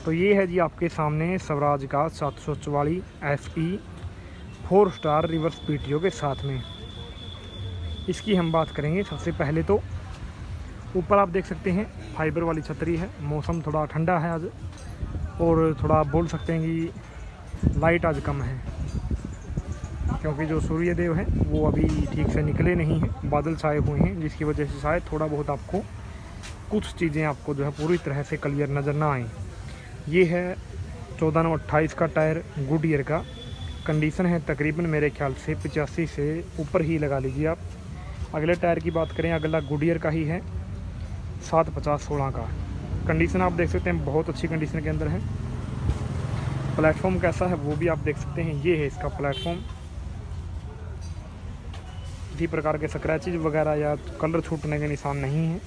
तो ये है जी आपके सामने स्वराज का 744 FE 4 स्टार रिवर्स PTO के साथ में। इसकी हम बात करेंगे। सबसे पहले तो ऊपर आप देख सकते हैं फाइबर वाली छतरी है। मौसम थोड़ा ठंडा है आज, और थोड़ा बोल सकते हैं कि लाइट आज कम है, क्योंकि जो सूर्य देव हैं वो अभी ठीक से निकले नहीं हैं, बादल छाए हुए हैं, जिसकी वजह से शायद थोड़ा बहुत आपको कुछ चीज़ें आपको जो है पूरी तरह से क्लियर नज़र ना आए। ये है 14/28 का टायर गुडियर का। कंडीशन है तकरीबन मेरे ख्याल से 85 से ऊपर ही लगा लीजिए आप। अगले टायर की बात करें, अगला गुडियर का ही है 750/16 का। कंडीशन आप देख सकते हैं बहुत अच्छी कंडीशन के अंदर है। प्लेटफॉर्म कैसा है वो भी आप देख सकते हैं। ये है इसका प्लेटफॉर्म। किसी प्रकार के स्क्रैचेज वगैरह या कलर छूटने के निशान नहीं है।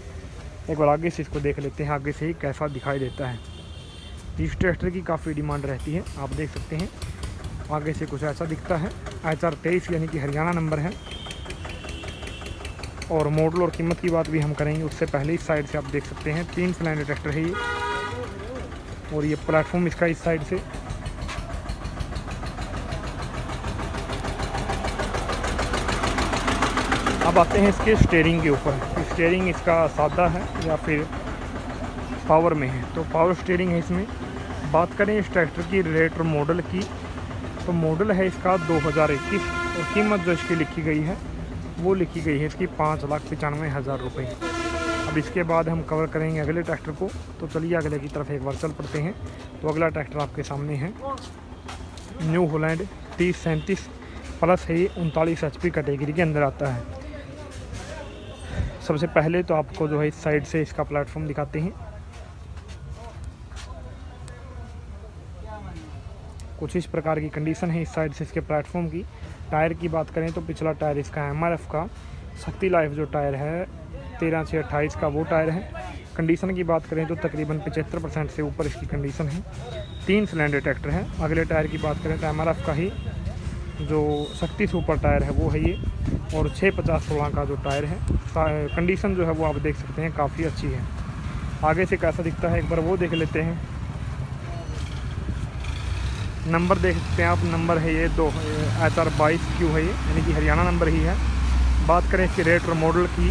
एक बार आगे से इसको देख लेते हैं, आगे से ही कैसा दिखाई देता है। इस ट्रैक्टर की काफ़ी डिमांड रहती है, आप देख सकते हैं। आगे से कुछ ऐसा दिखता है। HR 23 यानी कि हरियाणा नंबर है। और मॉडल और कीमत की बात भी हम करेंगे, उससे पहले इस साइड से आप देख सकते हैं 3 सिलेंडर ट्रैक्टर है ये। और ये प्लेटफॉर्म इसका इस साइड से। अब आते हैं इसके स्टीयरिंग के ऊपर। स्टीयरिंग इसका सादा है या फिर पावर में है, तो पावर स्टीयरिंग है इसमें। बात करें इस ट्रैक्टर की रेट और मॉडल की, तो मॉडल है इसका 2021 और कीमत जो इसकी लिखी गई है वो लिखी गई है इसकी 5,95,000 रुपये। अब इसके बाद हम कवर करेंगे अगले ट्रैक्टर को, तो चलिए अगले की तरफ एक बार चल पड़ते हैं। तो अगला ट्रैक्टर आपके सामने है न्यू हॉलैंड 3037 प्लस है। ये 39 HP कैटेगरी के अंदर आता है। सबसे पहले तो आपको जो है इस साइड से इसका प्लेटफॉर्म दिखाते हैं। कुछ इस प्रकार की कंडीशन है इस साइड से इसके प्लेटफॉर्म की। टायर की बात करें तो पिछला टायर इसका MRF का शक्ति लाइफ जो टायर है 13/6/28 का वो टायर है। कंडीशन की बात करें तो तकरीबन 75% से ऊपर इसकी कंडीशन है। 3 सिलेंडर ट्रैक्टर है। अगले टायर की बात करें तो MRF का ही जो शक्ति सुपर टायर है वो है ये, और 650/16 का जो टायर है। कंडीशन जो है वो आप देख सकते हैं काफ़ी अच्छी है। आगे से कैसा दिखता है एक बार वो देख लेते हैं। नंबर देख सकते हैं आप, नंबर है ये HR 22Q है ये, यानी कि हरियाणा नंबर ही है। बात करें इसकी रेट और मॉडल की,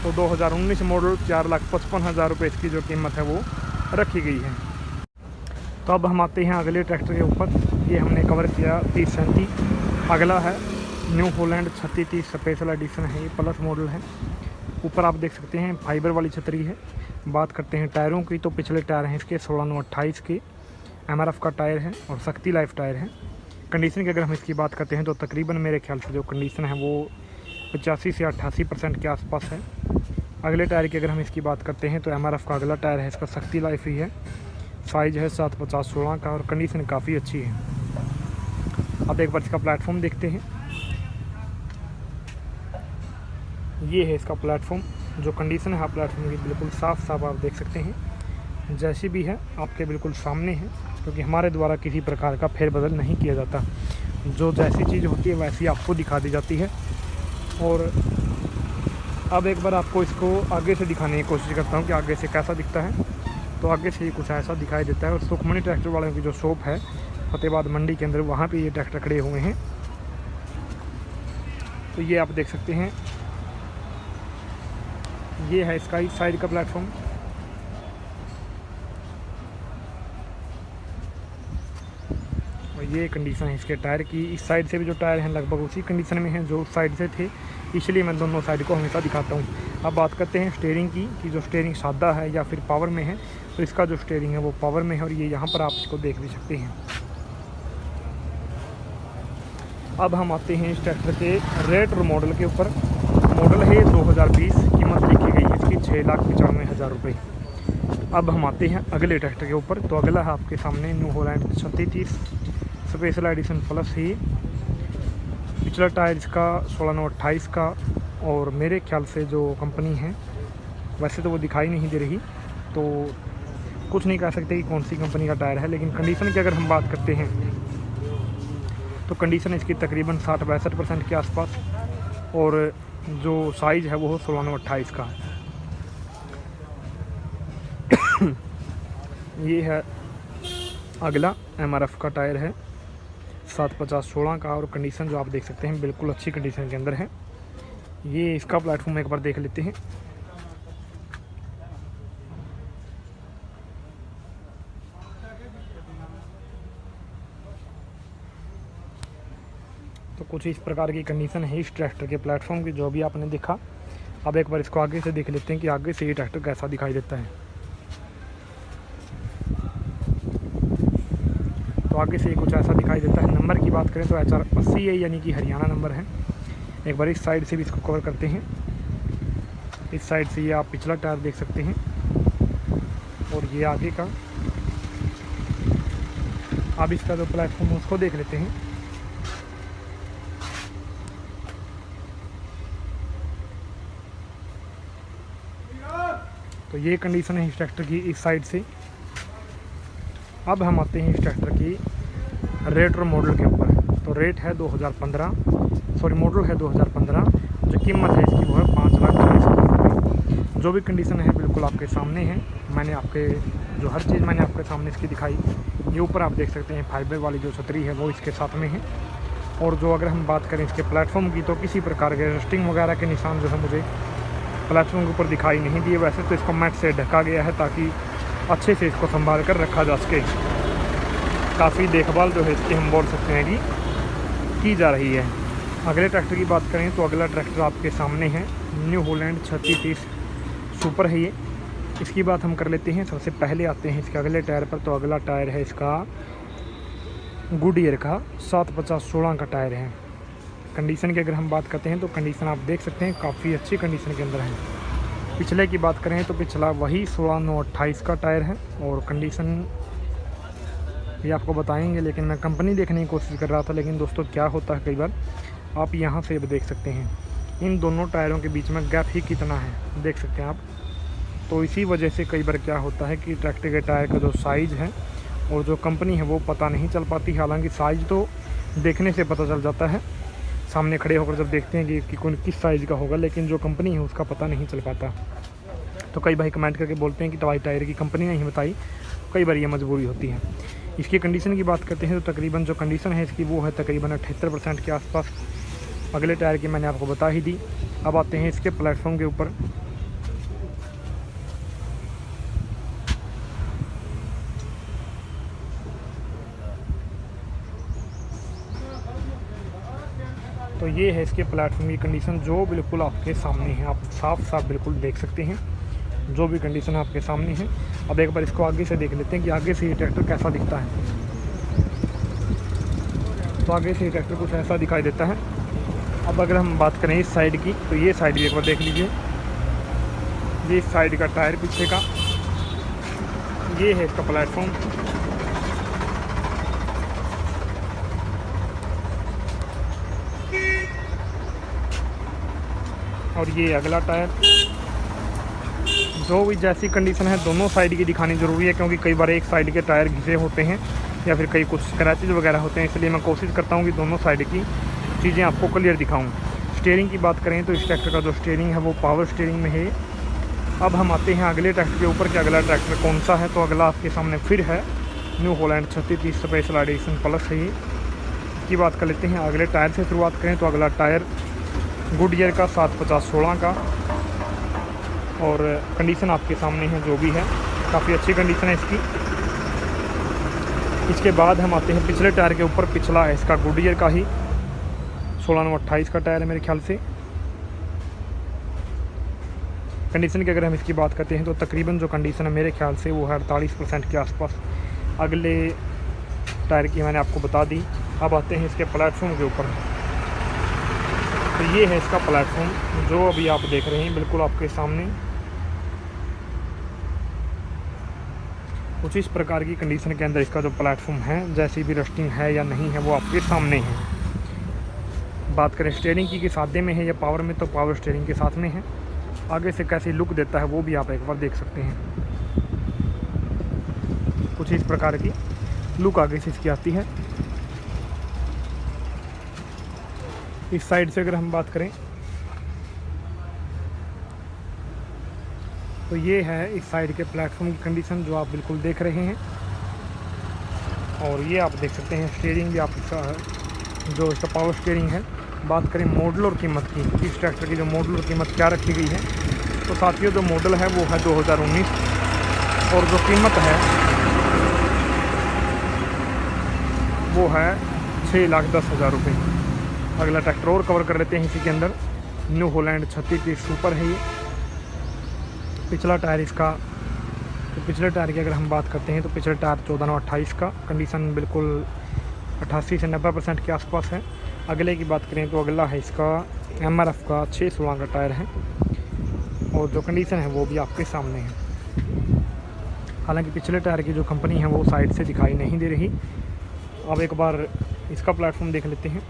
तो 2019 मॉडल 4,55,000 रुपये इसकी जो कीमत है वो रखी गई है। तो अब हम आते हैं अगले ट्रैक्टर के ऊपर। ये हमने कवर किया 3037। अगला है न्यू हॉलैंड 3630 स्पेशल एडिशन है, ये प्लस मॉडल है। ऊपर आप देख सकते हैं फाइबर वाली छतरी है। बात करते हैं टायरों की, तो पिछले टायर हैं इसके 16/28 के। MRF का टायर है और शक्ति लाइफ टायर है। कंडीशन की अगर हम इसकी बात करते हैं तो तकरीबन मेरे ख्याल से जो कंडीशन है वो 85 से 88% के आसपास है। अगले टायर की अगर हम इसकी बात करते हैं तो MRF का अगला टायर है इसका शक्ति लाइफ ही है। साइज़ है 750/16 का और कंडीशन काफ़ी अच्छी है। अब एक बार इसका प्लेटफॉर्म देखते हैं। ये है इसका प्लेटफॉर्म। जो कंडीशन है प्लेटफॉर्म की बिल्कुल साफ़ साफ आप देख सकते हैं, जैसी भी है आपके बिल्कुल सामने है, क्योंकि हमारे द्वारा किसी प्रकार का फेरबदल नहीं किया जाता। जो जैसी चीज़ होती है वैसी आपको दिखा दी जाती है। और अब एक बार आपको इसको आगे से दिखाने की कोशिश करता हूँ कि आगे से कैसा दिखता है। तो आगे से कुछ ऐसा दिखाई देता है। और सुखमनी ट्रैक्टर वालों की जो शॉप है फतेहाबाद मंडी के अंदर, वहाँ पे ये ट्रैक्टर खड़े हुए हैं। तो ये आप देख सकते हैं, ये है इसका इस साइड का प्लेटफॉर्म। और ये कंडीशन है इसके टायर की। इस साइड से भी जो टायर हैं लगभग उसी कंडीशन में हैं जो उस साइड से थे, इसलिए मैं दोनों साइड को हमेशा दिखाता हूँ। अब बात करते हैं स्टीयरिंग की, कि जो स्टीयरिंग सादा है या फिर पावर में है। तो इसका जो स्टीयरिंग है वो पावर में है, और ये यहाँ पर आप इसको देख भी सकते हैं। अब हम आते हैं इस ट्रैक्टर के रेट और मॉडल के ऊपर। मॉडल है 2020, कीमत लिखी गई है इसकी 6,95,000 रुपये। अब हम आते हैं अगले ट्रैक्टर के ऊपर। तो अगला है आपके सामने New Holland 3630 special edition plus ही। पिछला टायर इसका 16/28 का, और मेरे ख्याल से जो कंपनी है वैसे तो वो दिखाई नहीं दे रही, तो कुछ नहीं कह सकते कि कौन सी कंपनी का टायर है। लेकिन कंडीशन की अगर हम बात करते हैं तो कंडीशन इसकी तकरीबन 60-62% के आसपास, और जो साइज़ है वो 16/28 का है। ये है अगला MRF का टायर है 750/16 का, और कंडीशन जो आप देख सकते हैं बिल्कुल अच्छी कंडीशन के अंदर है। ये इसका प्लेटफॉर्म एक बार देख लेते हैं। तो कुछ इस प्रकार की कंडीशन है इस ट्रैक्टर के प्लेटफॉर्म की, जो भी आपने देखा। अब एक बार इसको आगे से देख लेते हैं कि आगे से ये ट्रैक्टर कैसा दिखाई देता है। तो आगे से ये कुछ ऐसा दिखाई देता है। नंबर की बात करें तो HR 80 है, यानी कि हरियाणा नंबर है। एक बार इस साइड से भी इसको कवर करते हैं। इस साइड से ये आप पिछला टायर देख सकते हैं, और ये आगे का। अब इसका जो प्लेटफॉर्म है उसको देख लेते हैं। तो ये कंडीशन है इस ट्रैक्टर की इस साइड से। अब हम आते हैं इस ट्रैक्टर की रेट और मॉडल के ऊपर। तो रेट है 2015, सॉरी मॉडल है 2015। जो कीमत है इसकी वो है 5,40,000 जो भी कंडीशन है बिल्कुल आपके सामने है। मैंने आपके जो हर चीज़ मैंने आपके सामने इसकी दिखाई। ये ऊपर आप देख सकते हैं फाइबर वाली जो छतरी है वो इसके साथ में है। और जो अगर हम बात करें इसके प्लेटफॉर्म की, तो किसी प्रकार के रस्टिंग वगैरह के निशान जो है मुझे प्लेटफॉर्म के ऊपर दिखाई नहीं दिए। वैसे तो इसको मैट से ढका गया है ताकि अच्छे से इसको संभाल कर रखा जा सके। काफ़ी देखभाल जो है इसकी हम बोल सकते हैं कि की जा रही है। अगले ट्रैक्टर की बात करें तो अगला ट्रैक्टर आपके सामने है न्यू हॉलैंड 3630 सुपर है ये। इसकी बात हम कर लेते हैं। सबसे पहले आते हैं इसके अगले टायर पर। तो अगला टायर है इसका गुडियर का 750/16 का टायर है। कंडीशन की अगर हम बात करते हैं तो कंडीशन आप देख सकते हैं काफ़ी अच्छी कंडीशन के अंदर है। पिछले की बात करें तो पिछला वही 16/9/28 का टायर है, और कंडीशन ये आपको बताएंगे, लेकिन मैं कंपनी देखने की कोशिश कर रहा था। लेकिन दोस्तों क्या होता है, कई बार आप यहाँ से देख सकते हैं इन दोनों टायरों के बीच में गैप ही कितना है, देख सकते हैं आप। तो इसी वजह से कई बार क्या होता है कि ट्रैक्टर के टायर का जो साइज़ है और जो कंपनी है वो पता नहीं चल पाती। हालांकि साइज़ तो देखने से पता चल जाता है, सामने खड़े होकर जब देखते हैं कि कौन किस साइज़ का होगा, लेकिन जो कंपनी है उसका पता नहीं चल पाता। तो कई भाई कमेंट करके बोलते हैं कि दवाई टायर की कंपनी नहीं बताई। कई बार ये मजबूरी होती है। इसकी कंडीशन की बात करते हैं तो तकरीबन जो कंडीशन है इसकी वो है तकरीबन 78% के आसपास। अगले टायर की मैंने आपको बता ही दी। अब आते हैं इसके प्लेटफॉर्म के ऊपर। तो ये है इसके प्लेटफॉर्म की कंडीशन, जो बिल्कुल आपके सामने है। आप साफ साफ बिल्कुल देख सकते हैं जो भी कंडीशन आपके सामने है। अब एक बार इसको आगे से देख लेते हैं कि आगे से ये ट्रैक्टर कैसा दिखता है। तो आगे से ये ट्रैक्टर कुछ ऐसा दिखाई देता है। अब अगर हम बात करें इस साइड की, तो ये साइड भी एक बार देख लीजिए। ये इस साइड का टायर पीछे का, ये है इसका प्लेटफॉर्म। और ये अगला टायर। जो भी जैसी कंडीशन है दोनों साइड की दिखानी ज़रूरी है, क्योंकि कई बार एक साइड के टायर घिसे होते हैं या फिर कई कुछ स्क्रैचेज वगैरह होते हैं। इसलिए मैं कोशिश करता हूँ कि दोनों साइड की चीज़ें आपको क्लियर दिखाऊँ। स्टीयरिंग की बात करें तो इस ट्रैक्टर का जो स्टीयरिंग है वो पावर स्टीयरिंग में है। अब हम आते हैं अगले ट्रैक्टर के ऊपर कि अगला ट्रैक्टर कौन सा है। तो अगला आपके सामने फिर है new Holland 3630 special edition plus है ये। इसकी बात कर लेते हैं। अगले टायर से शुरुआत करें तो अगला टायर गुडियर का 750/16 का, और कंडीशन आपके सामने है जो भी है, काफ़ी अच्छी कंडीशन है इसकी। इसके बाद हम आते हैं पिछले टायर के ऊपर। पिछला है इसका गुडियर का ही 16/9/28 का टायर है मेरे ख्याल से। कंडीशन की अगर हम इसकी बात करते हैं तो तकरीबन जो कंडीशन है मेरे ख्याल से वो है 48% के आसपास। अगले टायर की मैंने आपको बता दी। अब आते हैं इसके प्लेटफॉर्म के ऊपर। तो ये है इसका प्लेटफॉर्म जो अभी आप देख रहे हैं बिल्कुल आपके सामने। कुछ इस प्रकार की कंडीशन के अंदर इसका जो प्लेटफॉर्म है, जैसी भी रस्टिंग है या नहीं है वो आपके सामने है। बात करें स्टीयरिंग की कि सादे में है या पावर में, तो पावर स्टीयरिंग के साथ में है। आगे से कैसी लुक देता है वो भी आप एक बार देख सकते हैं। कुछ इस प्रकार की लुक आगे से इसकी आती है। इस साइड से अगर हम बात करें तो ये है इस साइड के प्लेटफॉर्म की कंडीशन जो आप बिल्कुल देख रहे हैं। और ये आप देख सकते हैं स्टीयरिंग भी आप इसका जो इसका पावर स्टीयरिंग है। बात करें मॉडल और कीमत की, इस ट्रैक्टर की जो मॉडल और कीमत क्या रखी गई है, तो साथियों जो मॉडल है वो है 2019 और जो कीमत है वो है 6,10,000 रुपये। अगला ट्रैक्टर और कवर कर लेते हैं इसी के अंदर। न्यू हॉलैंड 3630 सुपर है ये। पिछला टायर इसका, तो पिछले टायर की अगर हम बात करते हैं तो पिछले टायर 14/28 का, कंडीशन बिल्कुल 88 से 90% के आसपास है। अगले की बात करें तो अगला है इसका MRF का 6/16 का टायर है और जो कंडीशन है वो भी आपके सामने है। हालांकि पिछले टायर की जो कंपनी है वो साइड से दिखाई नहीं दे रही। अब एक बार इसका प्लेटफॉर्म देख लेते हैं।